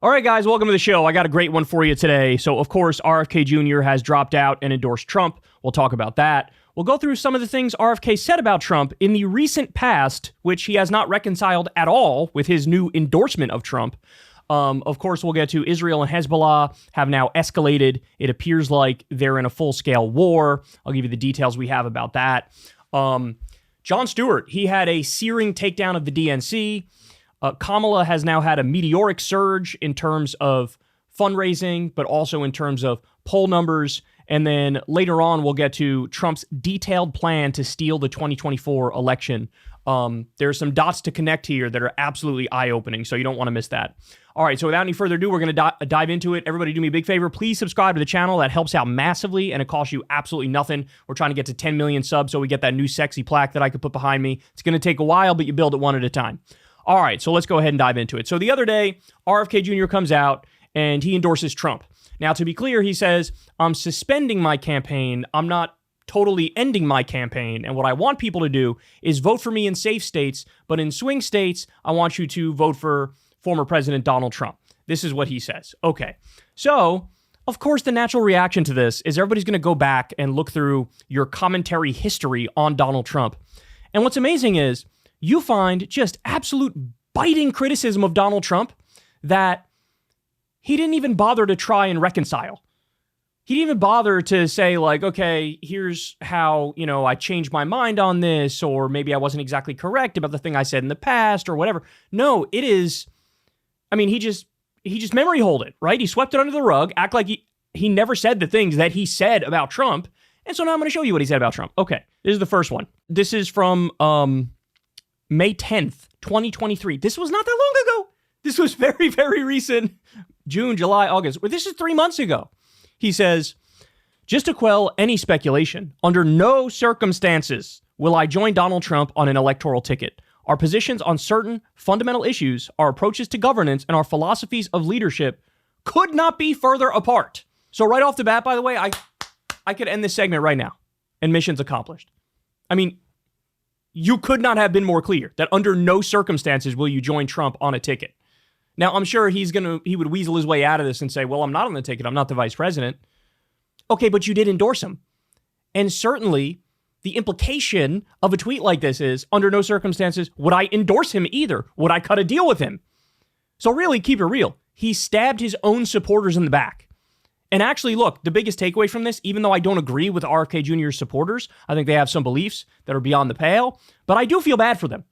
All right, guys, welcome to the show. I got a great one for you today. So, of course, RFK Jr. has dropped out and endorsed Trump. We'll talk about that. We'll go through some of the things RFK said about Trump in the recent past, which he has not reconciled at all with his new endorsement of Trump. Of course, we'll get to Israel and Hezbollah have now escalated. It appears like they're in a full-scale war. I'll give you the details we have about that. Jon Stewart, he had a searing takedown of the DNC. Kamala has now had a meteoric surge in terms of fundraising, but also in terms of poll numbers. And then later on, we'll get to Trump's detailed plan to steal the 2024 election. There's some dots to connect here that are absolutely eye-opening, so you don't want to miss that. All right, so without any further ado, we're going to dive into it. Everybody do me a big favor. Please subscribe to the channel. That helps out massively, and it costs you absolutely nothing. We're trying to get to 10 million subs so we get that new sexy plaque that I could put behind me. It's going to take a while, but you build it one at a time. All right, so let's go ahead and dive into it. So the other day, RFK Jr. comes out, and he endorses Trump. Now, to be clear, he says, I'm suspending my campaign. I'm not totally ending my campaign. And what I want people to do is vote for me in safe states, but in swing states, I want you to vote for former President Donald Trump. This is what he says. Okay, so of course, the natural reaction to this is everybody's going to go back and look through your commentary history on Donald Trump. And what's amazing is you find just absolute biting criticism of Donald Trump that he didn't even bother to try and reconcile. He didn't even bother to say, like, okay, here's how, I changed my mind on this, or maybe I wasn't exactly correct about the thing I said in the past or whatever. No, it is, he just memory hold it, right? He swept it under the rug, act like he never said the things that he said about Trump. And so now I'm going to show you what he said about Trump. Okay, this is the first one. This is from May 10th, 2023. This was not that long ago. This was very, very recent. June, July, August. This is 3 months ago. He says, just to quell any speculation, under no circumstances will I join Donald Trump on an electoral ticket. Our positions on certain fundamental issues, our approaches to governance, and our philosophies of leadership could not be further apart. So right off the bat, by the way, I could end this segment right now and mission's accomplished. You could not have been more clear that under no circumstances will you join Trump on a ticket. Now, I'm sure he would weasel his way out of this and say, well, I'm not on the ticket. I'm not the vice president. Okay, but you did endorse him. And certainly the implication of a tweet like this is, under no circumstances would I endorse him either. Would I cut a deal with him? So really, keep it real. He stabbed his own supporters in the back. And actually, look, the biggest takeaway from this, even though I don't agree with RFK Jr.'s supporters, I think they have some beliefs that are beyond the pale, but I do feel bad for them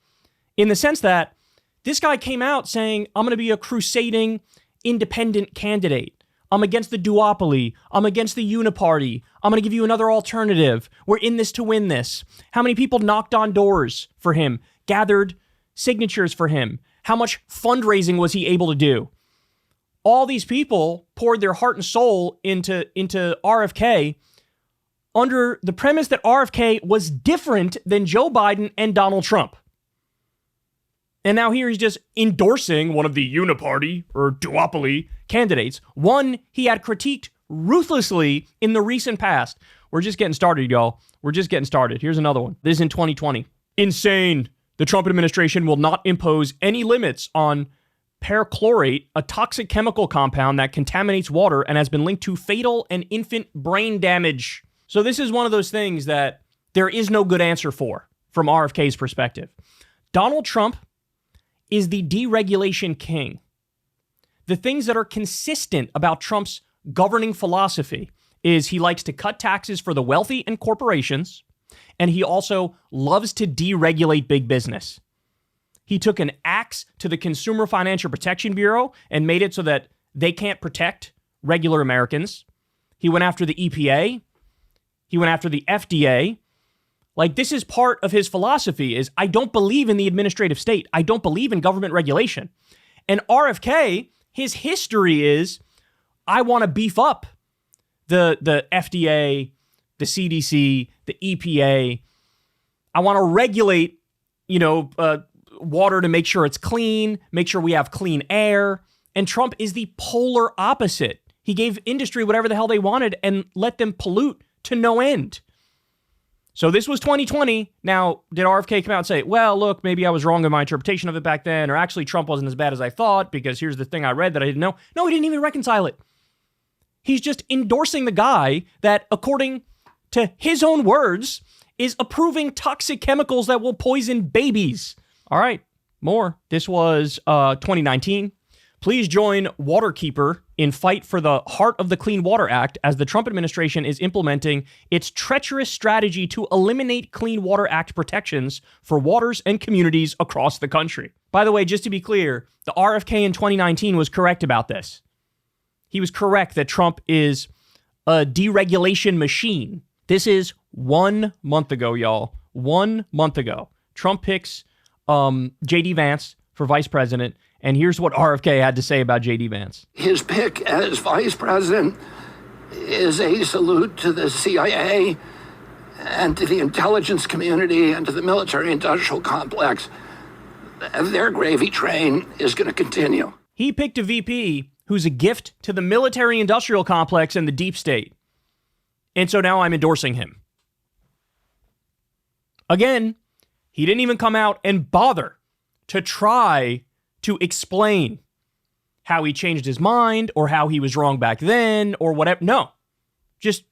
in the sense that this guy came out saying, I'm going to be a crusading independent candidate. I'm against the duopoly. I'm against the uniparty. I'm going to give you another alternative. We're in this to win this. How many people knocked on doors for him, gathered signatures for him? How much fundraising was he able to do? All these people poured their heart and soul into RFK under the premise that RFK was different than Joe Biden and Donald Trump. And now here he's just endorsing one of the uniparty or duopoly candidates, one he had critiqued ruthlessly in the recent past. We're just getting started, y'all. We're just getting started. Here's another one. This is in 2020. Insane. The Trump administration will not impose any limits on perchlorate, a toxic chemical compound that contaminates water and has been linked to fatal and infant brain damage. So this is one of those things that there is no good answer for from RFK's perspective. Donald Trump is the deregulation king. The things that are consistent about Trump's governing philosophy is he likes to cut taxes for the wealthy and corporations, and he also loves to deregulate big business. He took an axe to the Consumer Financial Protection Bureau and made it so that they can't protect regular Americans. He went after the EPA. He went after the FDA. Like, this is part of his philosophy is I don't believe in the administrative state. I don't believe in government regulation. And RFK, his history is I want to beef up the FDA, the CDC, the EPA. I want to regulate, water to make sure it's clean, make sure we have clean air. And Trump is the polar opposite. He gave industry whatever the hell they wanted and let them pollute to no end. So this was 2020. Now, did RFK come out and say, well, look, maybe I was wrong in my interpretation of it back then, or actually Trump wasn't as bad as I thought because here's the thing I read that I didn't know? No, he didn't even reconcile it. He's just endorsing the guy that, according to his own words, is approving toxic chemicals that will poison babies. All right, more. This was 2019. Please join Waterkeeper in fight for the Heart of the Clean Water Act as the Trump administration is implementing its treacherous strategy to eliminate Clean Water Act protections for waters and communities across the country. By the way, just to be clear, the RFK in 2019 was correct about this. He was correct that Trump is a deregulation machine. This is 1 month ago, y'all. 1 month ago. Trump picks J.D. Vance for vice president. And here's what RFK had to say about J.D. Vance. His pick as vice president is a salute to the CIA and to the intelligence community and to the military-industrial complex. Their gravy train is going to continue. He picked a VP who's a gift to the military-industrial complex and the deep state. And so now I'm endorsing him. Again, he didn't even come out and bother to try to explain how he changed his mind or how he was wrong back then or whatever. No, just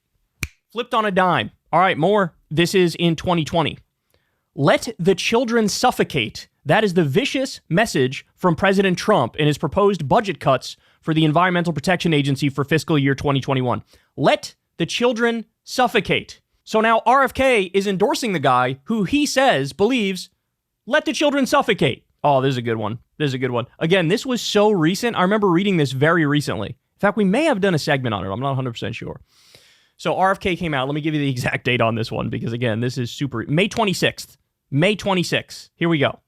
flipped on a dime. All right, more. This is in 2020. Let the children suffocate. That is the vicious message from President Trump in his proposed budget cuts for the Environmental Protection Agency for fiscal year 2021. Let the children suffocate. So now RFK is endorsing the guy who he says believes, let the children suffocate. Oh, this is a good one. This is a good one. Again, this was so recent. I remember reading this very recently. In fact, we may have done a segment on it. I'm not 100% sure. So RFK came out. Let me give you the exact date on this one because, again, this is super. May 26th. May 26th. Here we go.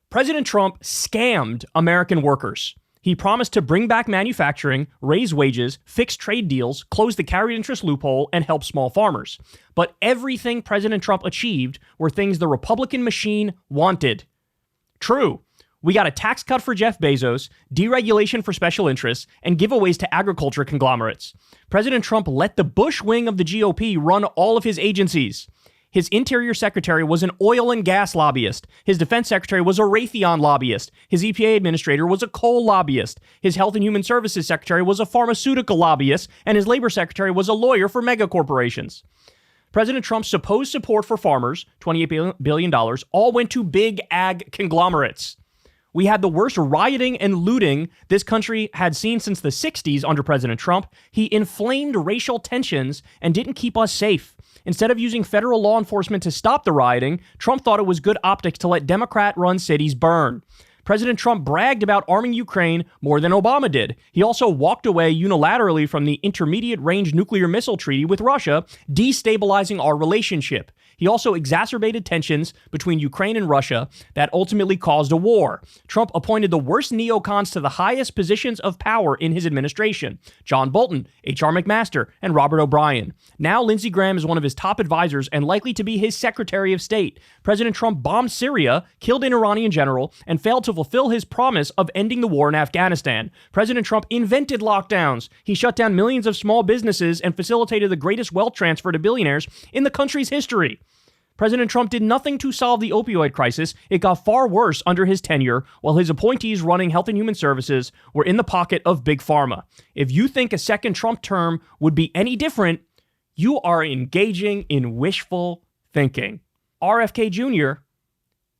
President Trump scammed American workers. He promised to bring back manufacturing, raise wages, fix trade deals, close the carried interest loophole, and help small farmers. But everything President Trump achieved were things the Republican machine wanted. True. We got a tax cut for Jeff Bezos, deregulation for special interests, and giveaways to agriculture conglomerates. President Trump let the Bush wing of the GOP run all of his agencies. His interior secretary was an oil and gas lobbyist. His defense secretary was a Raytheon lobbyist. His EPA administrator was a coal lobbyist. His health and human services secretary was a pharmaceutical lobbyist. And his labor secretary was a lawyer for megacorporations. President Trump's supposed support for farmers, $28 billion, all went to big ag conglomerates. We had the worst rioting and looting this country had seen since the 60s under President Trump. He inflamed racial tensions and didn't keep us safe. Instead of using federal law enforcement to stop the rioting, Trump thought it was good optics to let Democrat-run cities burn. President Trump bragged about arming Ukraine more than Obama did. He also walked away unilaterally from the intermediate-range nuclear missile treaty with Russia, destabilizing our relationship. He also exacerbated tensions between Ukraine and Russia that ultimately caused a war. Trump appointed the worst neocons to the highest positions of power in his administration: John Bolton, H.R. McMaster, and Robert O'Brien. Now Lindsey Graham is one of his top advisors and likely to be his Secretary of State. President Trump bombed Syria, killed an Iranian general, and failed to fulfill his promise of ending the war in Afghanistan. President Trump invented lockdowns. He shut down millions of small businesses and facilitated the greatest wealth transfer to billionaires in the country's history. President Trump did nothing to solve the opioid crisis. It got far worse under his tenure, while his appointees running Health and Human Services were in the pocket of Big Pharma. If you think a second Trump term would be any different, you are engaging in wishful thinking. RFK Jr.,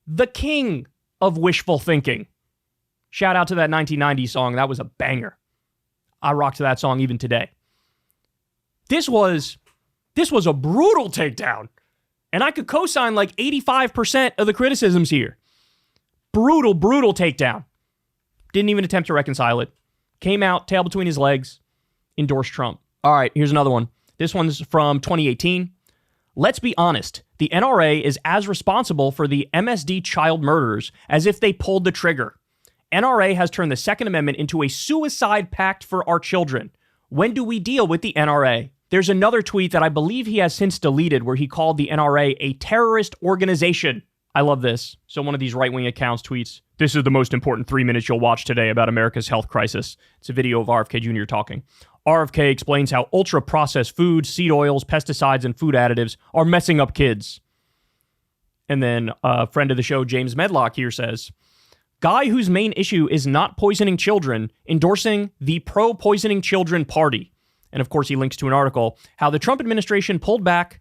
the king of wishful thinking. Shout out to that 1990s song. That was a banger. I rock to that song even today. This was a brutal takedown. And I could co-sign like 85% of the criticisms here. Brutal, brutal takedown. Didn't even attempt to reconcile it. Came out, tail between his legs, endorsed Trump. All right, here's another one. This one's from 2018. Let's be honest. The NRA is as responsible for the MSD child murders as if they pulled the trigger. NRA has turned the Second Amendment into a suicide pact for our children. When do we deal with the NRA? There's another tweet that I believe he has since deleted where he called the NRA a terrorist organization. I love this. So one of these right-wing accounts tweets, "This is the most important 3 minutes you'll watch today about America's health crisis." It's a video of RFK Jr. talking. RFK explains how ultra-processed foods, seed oils, pesticides, and food additives are messing up kids. And then a friend of the show, James Medlock, here says, guy whose main issue is not poisoning children, endorsing the pro-poisoning children party. And of course, he links to an article, how the Trump administration pulled back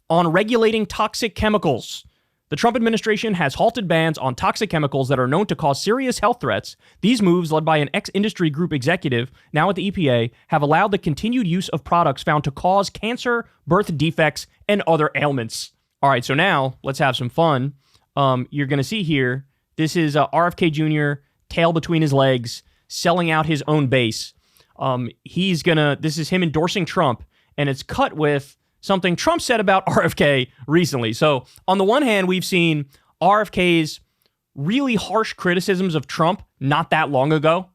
on regulating toxic chemicals. The Trump administration has halted bans on toxic chemicals that are known to cause serious health threats. These moves, led by an ex-industry group executive, now at the EPA, have allowed the continued use of products found to cause cancer, birth defects, and other ailments. All right, so now let's have some fun. You're going to see here, this is RFK Jr., tail between his legs, selling out his own base. This is him endorsing Trump, and it's cut with something Trump said about RFK recently. So on the one hand, we've seen RFK's really harsh criticisms of Trump not that long ago.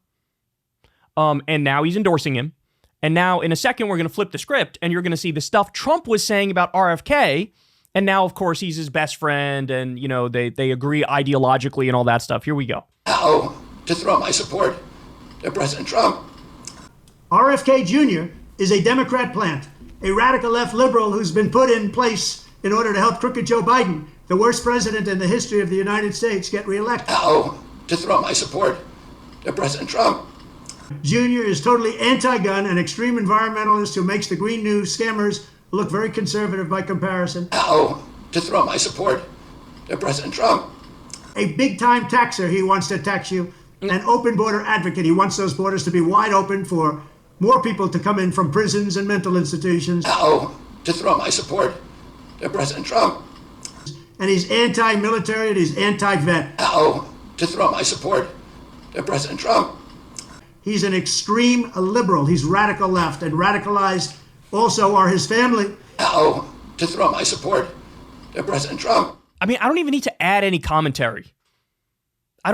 And now he's endorsing him. And now in a second, we're going to flip the script and you're going to see the stuff Trump was saying about RFK. And now, of course, he's his best friend and, you know, they agree ideologically and all that stuff. Here we go. How to throw my support to President Trump. RFK Jr. is a Democrat plant, a radical left liberal who's been put in place in order to help crooked Joe Biden, the worst president in the history of the United States, get reelected. How to throw my support to President Trump. Jr. is totally anti-gun, an extreme environmentalist who makes the green news scammers look very conservative by comparison. How to throw my support to President Trump. A big-time taxer, he wants to tax you. An open border advocate, he wants those borders to be wide open for more people to come in from prisons and mental institutions. How to throw my support to President Trump. And he's anti-military and he's anti-vet. How to throw my support to President Trump. He's an extreme liberal. He's radical left, and radicalized also are his family. How to throw my support to President Trump. I mean, I don't even need to add any commentary. At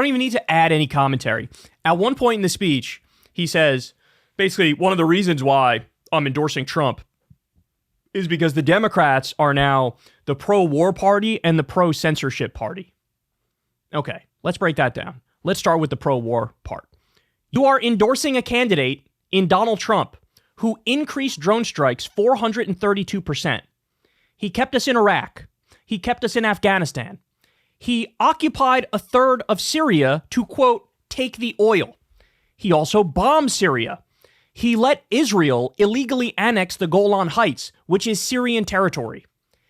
one point in the speech, he says, basically, one of the reasons why I'm endorsing Trump is because the Democrats are now the pro-war party and the pro-censorship party. Okay, let's break that down. Let's start with the pro-war part. You are endorsing a candidate in Donald Trump who increased drone strikes 432%. He kept us in Iraq. He kept us in Afghanistan. He occupied a third of Syria to, quote, take the oil. He also bombed Syria. He let Israel illegally annex the Golan Heights, which is Syrian territory.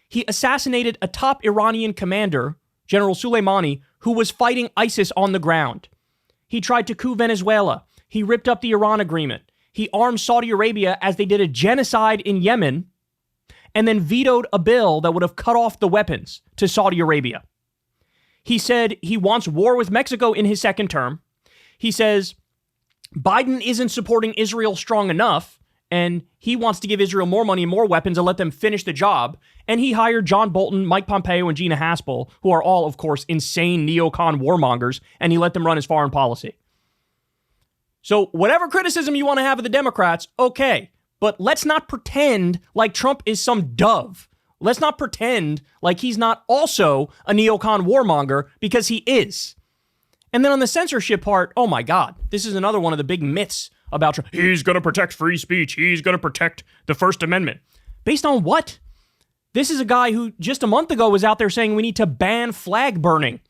He assassinated a top Iranian commander, General Soleimani, who was fighting ISIS on the ground. He tried to coup Venezuela. He ripped up the Iran agreement. He armed Saudi Arabia as they did a genocide in Yemen, and then vetoed a bill that would have cut off the weapons to Saudi Arabia. He said he wants war with Mexico in his second term. He says Biden isn't supporting Israel strong enough, and he wants to give Israel more money and more weapons and let them finish the job. And he hired John Bolton, Mike Pompeo, and Gina Haspel, who are all, of course, insane neocon warmongers, and he let them run his foreign policy. So whatever criticism you want to have of the Democrats, okay, but let's not pretend like Trump is some dove. Let's not pretend like he's not also a neocon warmonger, because he is. And then on the censorship part, oh my God, this is another one of the big myths about Trump. He's going to protect free speech. He's going to protect the First Amendment. Based on what? This is a guy who just a month ago was out there saying we need to ban flag burning.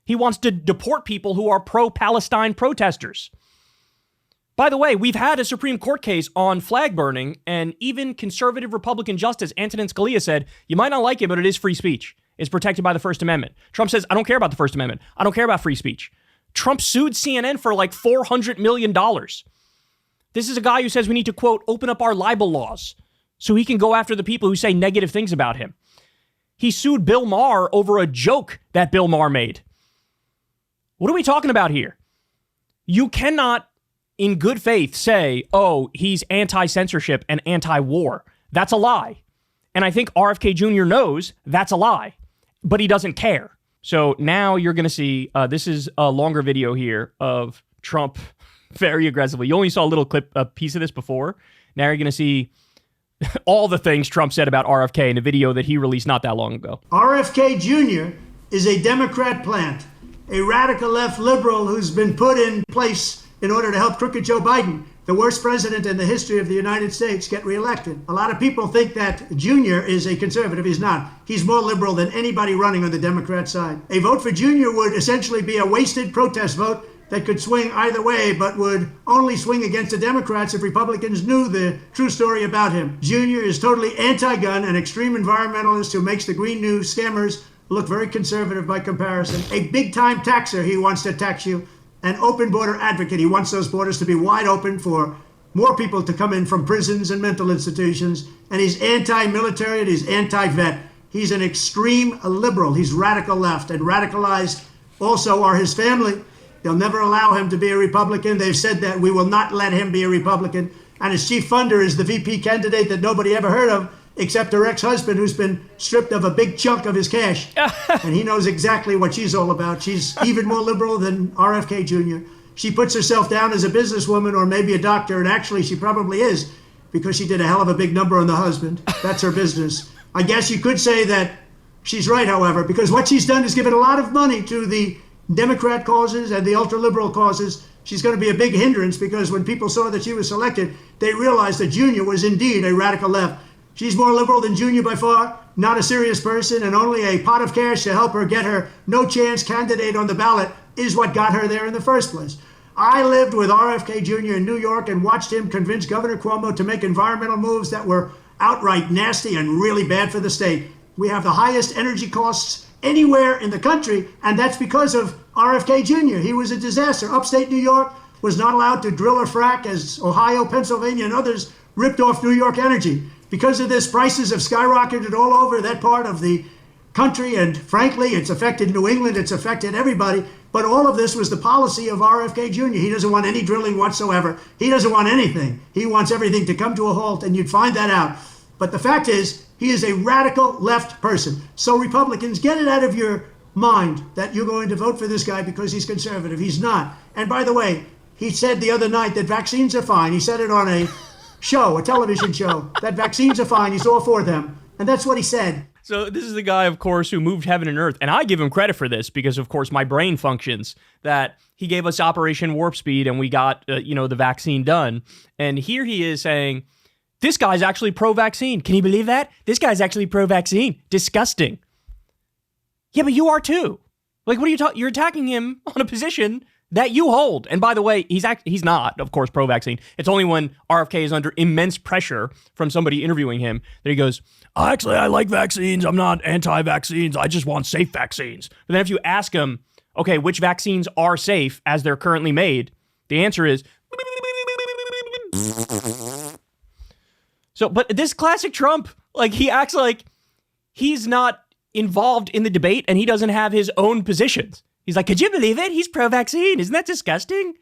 He wants to deport people who are pro-Palestine protesters. By the way, we've had a Supreme Court case on flag burning, and even conservative Republican Justice Antonin Scalia said, you might not like it, but it is free speech. It's protected by the First Amendment. Trump says, I don't care about the First Amendment. I don't care about free speech. Trump sued CNN for like $400 million. This is a guy who says we need to, quote, open up our libel laws so he can go after the people who say negative things about him. He sued Bill Maher over a joke that Bill Maher made. What are we talking about here? You cannot, in good faith, say, oh, he's anti-censorship and anti-war. That's a lie. And I think RFK Jr. knows that's a lie, but he doesn't care. So now you're going to see, this is a longer video here of Trump very aggressively. You only saw a piece of this before. Now you're going to see all the things Trump said about RFK in a video that he released not that long ago. RFK Jr. is a Democrat plant, a radical left liberal who's been put in place in order to help crooked Joe Biden, the worst president in the history of the United States, get reelected. A lot of people think that Jr. is a conservative. He's not. He's more liberal than anybody running on the Democrat side. A vote for Jr. would essentially be a wasted protest vote that could swing either way, but would only swing against the Democrats if Republicans knew the true story about him. Jr. is totally anti-gun, an extreme environmentalist who makes the Green New scammers look very conservative by comparison. A big-time taxer, he wants to tax you. An open border advocate. He wants those borders to be wide open for more people to come in from prisons and mental institutions. And he's anti-military and he's anti-vet. He's an extreme liberal. He's radical left, and radicalized also are his family. They'll never allow him to be a Republican. They've said that we will not let him be a Republican. And his chief funder is the VP candidate that nobody ever heard of, except her ex-husband, who's been stripped of a big chunk of his cash. And he knows exactly what she's all about. She's even more liberal than RFK Jr. She puts herself down as a businesswoman or maybe a doctor, and actually she probably is, because she did a hell of a big number on the husband. That's her business. I guess you could say that she's right, however, because what she's done is given a lot of money to the Democrat causes and the ultra-liberal causes. She's going to be a big hindrance, because when people saw that she was selected, they realized that Jr. was indeed a radical left. She's more liberal than Jr. by far, not a serious person, and only a pot of cash to help her get her no-chance candidate on the ballot is what got her there in the first place. I lived with RFK Jr. in New York and watched him convince Governor Cuomo to make environmental moves that were outright nasty and really bad for the state. We have the highest energy costs anywhere in the country, and that's because of RFK Jr. He was a disaster. Upstate New York was not allowed to drill or frack as Ohio, Pennsylvania, and others ripped off New York energy. Because of this, prices have skyrocketed all over that part of the country, and frankly, it's affected New England, it's affected everybody. But all of this was the policy of RFK Jr. He doesn't want any drilling whatsoever. He doesn't want anything. He wants everything to come to a halt, and you'd find that out. But the fact is, he is a radical left person. So Republicans, get it out of your mind that you're going to vote for this guy because he's conservative. He's not. And by the way, he said the other night that vaccines are fine. He said it on a show, a television show, that vaccines are fine. He's all for them. And that's what he said. So this is the guy, of course, who moved heaven and earth. And I give him credit for this because, of course, my brain functions, that he gave us Operation Warp Speed and we got, the vaccine done. And here he is saying, this guy's actually pro-vaccine. Can you believe that? This guy's actually pro-vaccine. Disgusting. Yeah, but you are too. Like, what are you talking? You're attacking him on a position that you hold. And by the way, he's not, of course, pro-vaccine. It's only when RFK is under immense pressure from somebody interviewing him that he goes, actually, I like vaccines. I'm not anti-vaccines. I just want safe vaccines. But then if you ask him, okay, which vaccines are safe as they're currently made, the answer is... So, but this classic Trump, like, he acts like he's not involved in the debate and he doesn't have his own positions. He's like, could you believe it? He's pro-vaccine. Isn't that disgusting?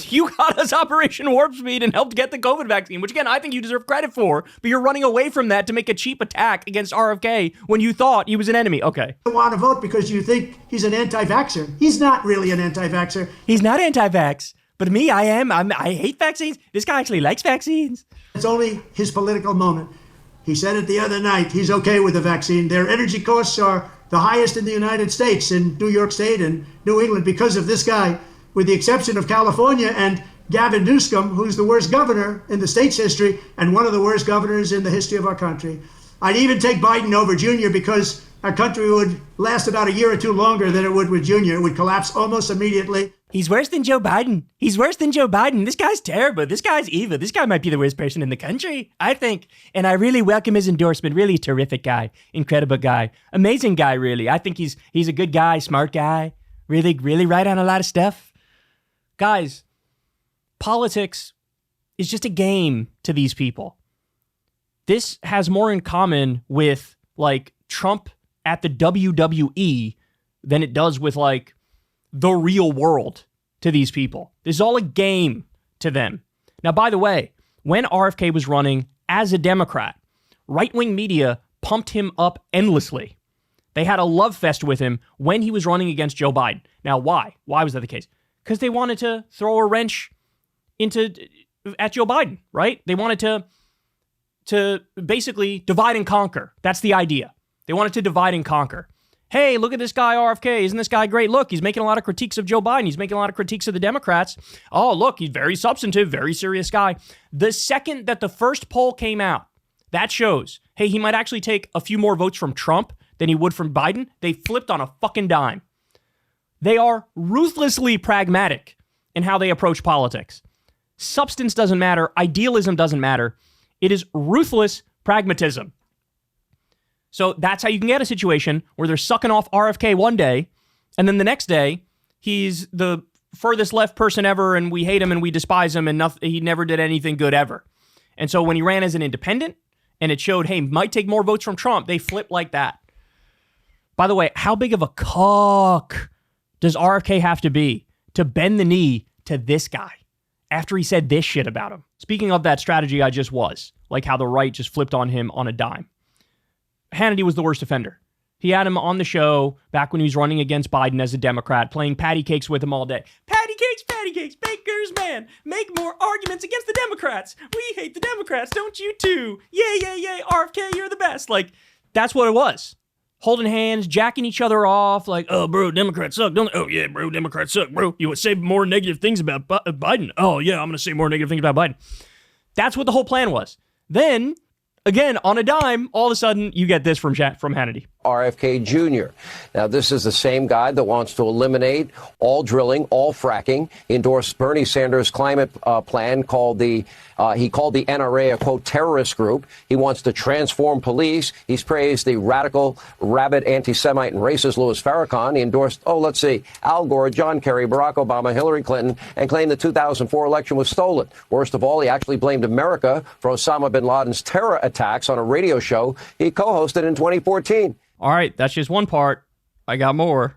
You got us Operation Warp Speed and helped get the COVID vaccine, which, again, I think you deserve credit for, but you're running away from that to make a cheap attack against RFK when you thought he was an enemy. Okay. You want to vote because you think he's an anti-vaxxer. He's not really an anti-vaxxer. He's not anti-vax, but me, I am. I hate vaccines. This guy actually likes vaccines. It's only his political moment. He said it the other night. He's okay with the vaccine. Their energy costs are the highest in the United States, in New York State and New England, because of this guy, with the exception of California and Gavin Newsom, who's the worst governor in the state's history and one of the worst governors in the history of our country. I'd even take Biden over Jr. because our country would last about a year or two longer than it would with Jr. It would collapse almost immediately. He's worse than Joe Biden. He's worse than Joe Biden. This guy's terrible. This guy's evil. This guy might be the worst person in the country, I think. And I really welcome his endorsement. Really terrific guy. Incredible guy. Amazing guy, really. I think he's a good guy, smart guy. Really, really right on a lot of stuff. Guys, politics is just a game to these people. This has more in common with, like, Trump at the WWE than it does with, like, the real world to these people. This is all a game to them. Now, by the way, when RFK was running as a Democrat, right-wing media pumped him up endlessly. They had a love fest with him when he was running against Joe Biden. Now, why? Why was that the case? Because they wanted to throw a wrench at Joe Biden, right? They wanted to basically divide and conquer. That's the idea. They wanted to divide and conquer. Hey, look at this guy, RFK. Isn't this guy great? Look, he's making a lot of critiques of Joe Biden. He's making a lot of critiques of the Democrats. Oh, look, he's very substantive, very serious guy. The second that the first poll came out, that shows, hey, he might actually take a few more votes from Trump than he would from Biden. They flipped on a fucking dime. They are ruthlessly pragmatic in how they approach politics. Substance doesn't matter. Idealism doesn't matter. It is ruthless pragmatism. So that's how you can get a situation where they're sucking off RFK one day, and then the next day, he's the furthest left person ever, and we hate him and we despise him, and he never did anything good ever. And so when he ran as an independent, and it showed, hey, might take more votes from Trump, they flipped like that. By the way, how big of a cock does RFK have to be to bend the knee to this guy after he said this shit about him? Speaking of that strategy I just was, like how the right just flipped on him on a dime. Hannity was the worst offender. He had him on the show back when he was running against Biden as a Democrat, playing patty cakes with him all day. Patty cakes, baker's man. Make more arguments against the Democrats. We hate the Democrats, don't you too? Yay, RFK, you're the best. Like, that's what it was. Holding hands, jacking each other off, like, oh, bro, Democrats suck, don't they? Oh, yeah, bro, Democrats suck, bro. You would say more negative things about Biden. Oh, yeah, I'm going to say more negative things about Biden. That's what the whole plan was. Then, again, on a dime, all of a sudden, you get this from Hannity. RFK Jr. Now, this is the same guy that wants to eliminate all drilling, all fracking. He endorsed Bernie Sanders' climate plan he called the NRA a, quote, terrorist group. He wants to transform police. He's praised the radical, rabid anti-Semite and racist Louis Farrakhan. He endorsed, Al Gore, John Kerry, Barack Obama, Hillary Clinton, and claimed the 2004 election was stolen. Worst of all, he actually blamed America for Osama bin Laden's terror attacks on a radio show he co-hosted in 2014. All right, that's just one part. I got more.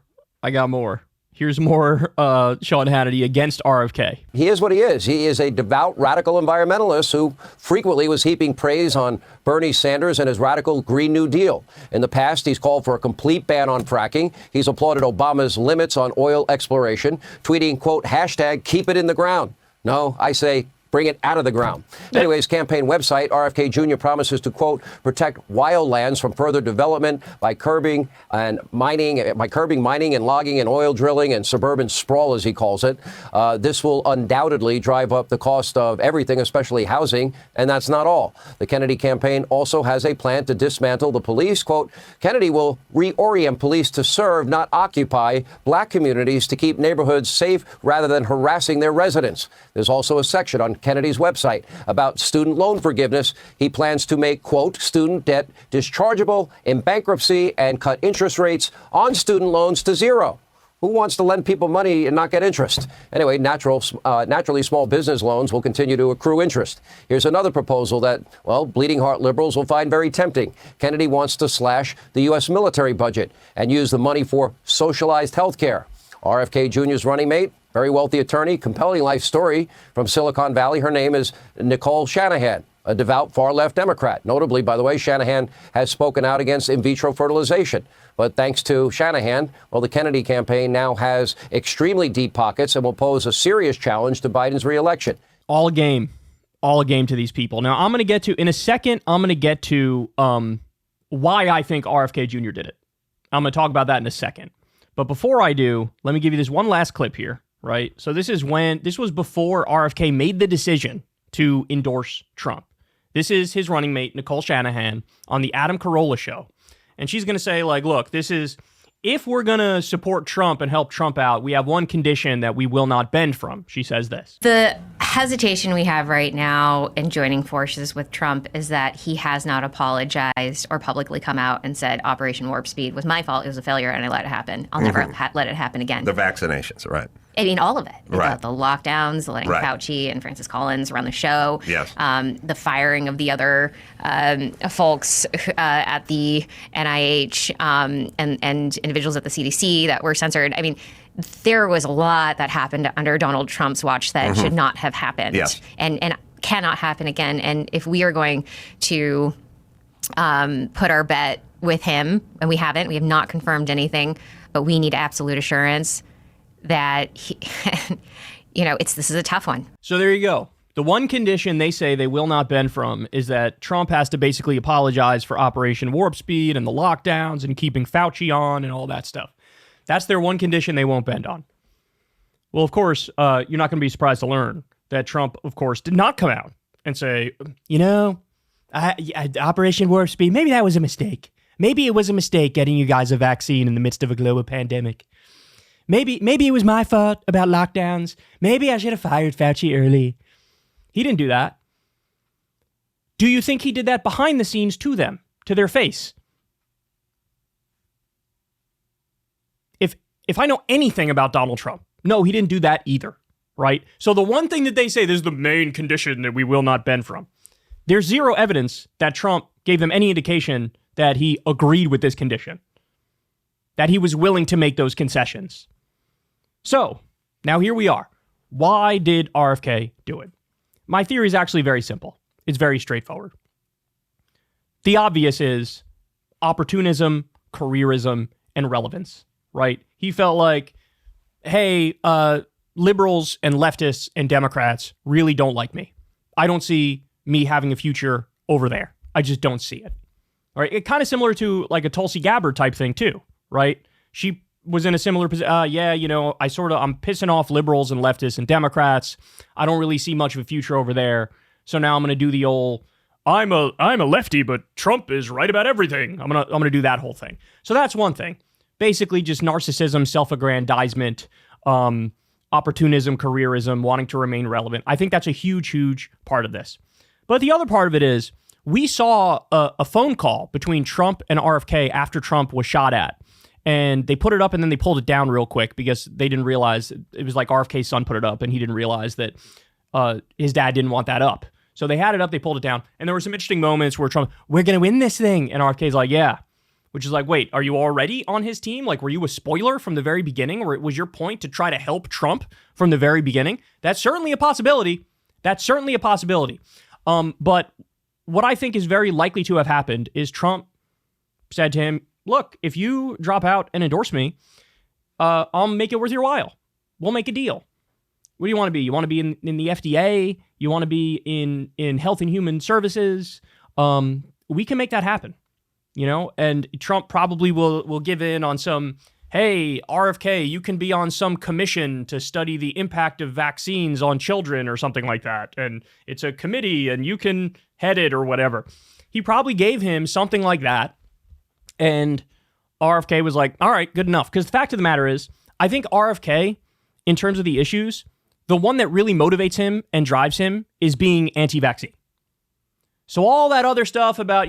Here's more Sean Hannity against RFK. He is what he is. He is a devout radical environmentalist who frequently was heaping praise on Bernie Sanders and his radical Green New Deal. In the past, he's called for a complete ban on fracking. He's applauded Obama's limits on oil exploration, tweeting, quote, hashtag keep it in the ground. No, I say bring it out of the ground. Anyway, his campaign website, RFK Jr. promises to, quote, protect wildlands from further development by curbing mining and logging and oil drilling and suburban sprawl, as he calls it. This will undoubtedly drive up the cost of everything, especially housing. And that's not all. The Kennedy campaign also has a plan to dismantle the police. Quote, Kennedy will reorient police to serve, not occupy, black communities to keep neighborhoods safe rather than harassing their residents. There's also a section on Kennedy's website about student loan forgiveness. He plans to make, quote, student debt dischargeable in bankruptcy and cut interest rates on student loans to zero. Who wants to lend people money and not get interest? Anyway, naturally, small business loans will continue to accrue interest. Here's another proposal that, well, bleeding heart liberals will find very tempting. Kennedy wants to slash the U.S. military budget and use the money for socialized health care. RFK Jr.'s running mate, very wealthy attorney, compelling life story from Silicon Valley. Her name is Nicole Shanahan, a devout far-left Democrat. Notably, by the way, Shanahan has spoken out against in vitro fertilization. But thanks to Shanahan, well, the Kennedy campaign now has extremely deep pockets and will pose a serious challenge to Biden's reelection. All a game to these people. Now, I'm going to get to why I think RFK Jr. did it. I'm going to talk about that in a second. But before I do, let me give you this one last clip here, right? So this was before RFK made the decision to endorse Trump. This is his running mate, Nicole Shanahan, on the Adam Carolla show. And she's going to say, like, look, if we're going to support Trump and help Trump out, we have one condition that we will not bend from. She says this. The hesitation we have right now in joining forces with Trump is that he has not apologized or publicly come out and said Operation Warp Speed was my fault. It was a failure and I let it happen. I'll never let it happen again. The vaccinations, right? I mean, all of it. Right. The lockdowns, letting Fauci and Francis Collins run the show. Yes. The firing of the other folks at the NIH and individuals at the CDC that were censored. I mean, there was a lot that happened under Donald Trump's watch that should not have happened. Yes. And cannot happen again. And if we are going to put our bet with him, and we have not confirmed anything, but we need absolute assurance that this is a tough one. So there you go. The one condition they say they will not bend from is that Trump has to basically apologize for Operation Warp Speed and the lockdowns and keeping Fauci on and all that stuff. That's their one condition they won't bend on. Well, of course, you're not going to be surprised to learn that Trump, of course, did not come out and say, Operation Warp Speed, maybe that was a mistake. Maybe it was a mistake getting you guys a vaccine in the midst of a global pandemic. Maybe it was my fault about lockdowns. Maybe I should have fired Fauci early. He didn't do that. Do you think he did that behind the scenes to them, to their face? If I know anything about Donald Trump, no, he didn't do that either, right? So the one thing that they say, this is the main condition that we will not bend from. There's zero evidence that Trump gave them any indication that he agreed with this condition, that he was willing to make those concessions. So now here we are. Why did RFK do it? My theory is actually very simple. It's very straightforward. The obvious is opportunism, careerism, and relevance, right? He felt like, hey, liberals and leftists and Democrats really don't like me. I don't see me having a future over there. I just don't see it. All right. It kind of similar to like a Tulsi Gabbard type thing too, right? She was in a similar position. I'm pissing off liberals and leftists and Democrats. I don't really see much of a future over there. So now I'm going to do the old, I'm a lefty, but Trump is right about everything. I'm going to do that whole thing. So that's one thing. Basically just narcissism, self-aggrandizement, opportunism, careerism, wanting to remain relevant. I think that's a huge, huge part of this. But the other part of it is we saw a phone call between Trump and RFK after Trump was shot at. And they put it up and then they pulled it down real quick because they didn't realize it was like RFK's son put it up and he didn't realize that his dad didn't want that up. So they had it up, they pulled it down. And there were some interesting moments where Trump, we're going to win this thing. And RFK's like, yeah. Which is like, wait, are you already on his team? Like, were you a spoiler from the very beginning? Or was your point to try to help Trump from the very beginning? That's certainly a possibility. But what I think is very likely to have happened is Trump said to him, look, if you drop out and endorse me, I'll make it worth your while. We'll make a deal. What do you want to be? You want to be in the FDA? You want to be in Health and Human Services? We can make that happen. And Trump probably will give in on some, hey, RFK, you can be on some commission to study the impact of vaccines on children or something like that. And it's a committee and you can head it or whatever. He probably gave him something like that. And RFK was like, all right, good enough. Because the fact of the matter is, I think RFK, in terms of the issues, the one that really motivates him and drives him is being anti-vaccine. So all that other stuff about,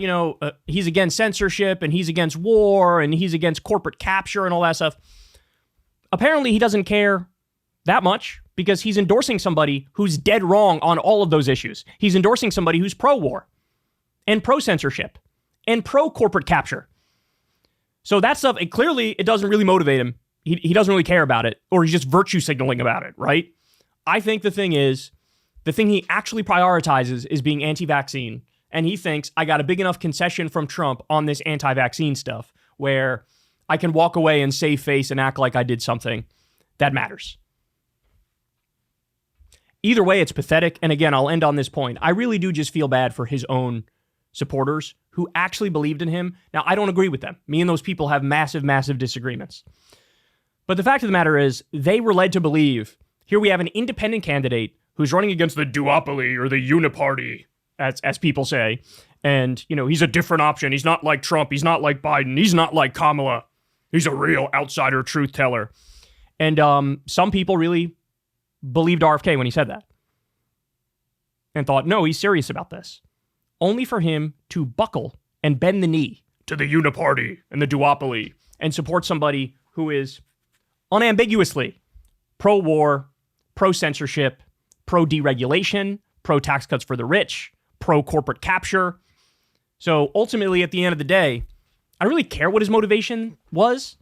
he's against censorship and he's against war and he's against corporate capture and all that stuff. Apparently he doesn't care that much because he's endorsing somebody who's dead wrong on all of those issues. He's endorsing somebody who's pro-war and pro-censorship and pro-corporate capture. So that stuff, it doesn't really motivate him. He doesn't really care about it, or he's just virtue signaling about it, right? I think the thing he actually prioritizes is being anti-vaccine. And he thinks, I got a big enough concession from Trump on this anti-vaccine stuff where I can walk away and save face and act like I did something that matters. Either way, it's pathetic. And again, I'll end on this point. I really do just feel bad for his own supporters who actually believed in him. Now, I don't agree with them. Me and those people have massive, massive disagreements. But the fact of the matter is, they were led to believe, here we have an independent candidate who's running against the duopoly or the uniparty, as people say. And, he's a different option. He's not like Trump. He's not like Biden. He's not like Kamala. He's a real outsider truth teller. And some people really believed RFK when he said that and thought, no, he's serious about this. Only for him to buckle and bend the knee to the uniparty and the duopoly and support somebody who is unambiguously pro-war, pro-censorship, pro-deregulation, pro-tax cuts for the rich, pro-corporate capture. So ultimately, at the end of the day, I don't really care what his motivation was,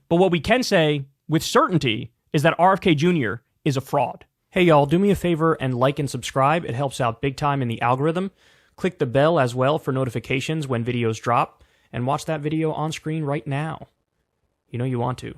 but what we can say with certainty is that RFK Jr. is a fraud. Hey, y'all, do me a favor and like and subscribe. It helps out big time in the algorithm. Click the bell as well for notifications when videos drop, and watch that video on screen right now. You know you want to.